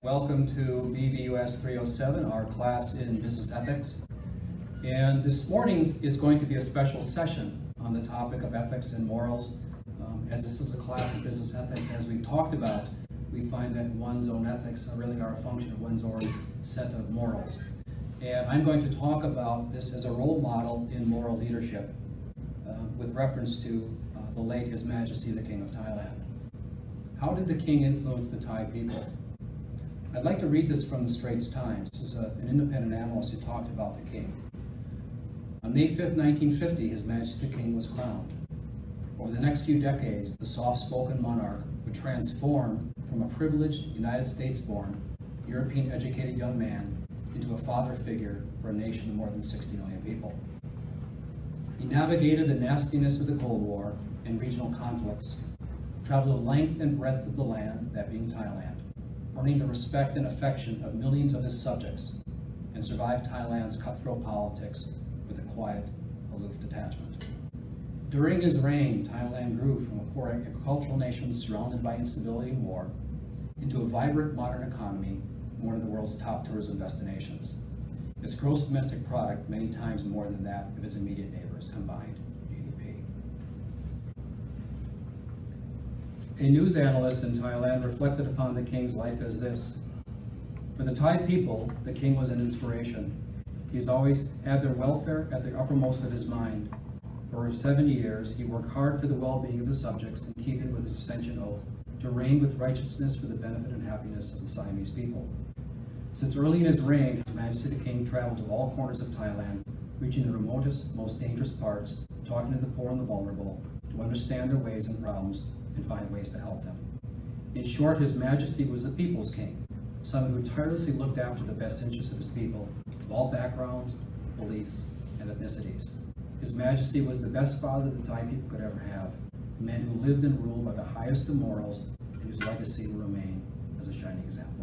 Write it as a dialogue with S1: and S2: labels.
S1: Welcome to BBUS 307, our class in business ethics. And this morning is going to be a special session on the topic of ethics and morals. As this is a class of business ethics, as we've talked about, we find that one's own ethics really are a function of one's own set of morals. And I'm going to talk about this as a role model in moral leadership with reference to the late His Majesty the King of Thailand. How did the king influence the Thai people? I'd like to read this from the Straits Times. This is an independent analyst who talked about the king. On May 5th, 1950, His Majesty the King was crowned. Over the next few decades, the soft-spoken monarch would transform from a privileged, United States-born, European-educated young man into a father figure for a nation of more than 60 million people. He navigated the nastiness of the Cold War and regional conflicts, traveled the length and breadth of the land, that being Thailand, earning the respect and affection of millions of his subjects, and survived Thailand's cutthroat politics with a quiet, aloof detachment. During his reign, Thailand grew from a poor agricultural nation surrounded by instability and war into a vibrant modern economy and one of the world's top tourism destinations. Its gross domestic product many times more than that of its immediate neighbors combined GDP. A news analyst in Thailand reflected upon the king's life as this: for the Thai people, the king was an inspiration. He's always had their welfare at the uppermost of his mind. For over 70 years, he worked hard for the well-being of his subjects in keeping with his ascension oath to reign with righteousness for the benefit and happiness of the Siamese people. Since early in his reign, His Majesty the King traveled to all corners of Thailand, reaching the remotest, most dangerous parts, talking to the poor and the vulnerable, to understand their ways and problems, and find ways to help them. In short, His Majesty was the people's king, someone who tirelessly looked after the best interests of his people, of all backgrounds, beliefs, and ethnicities. His Majesty was the best father the Thai people could ever have, a man who lived and ruled by the highest of morals, and whose legacy will remain as a shining example.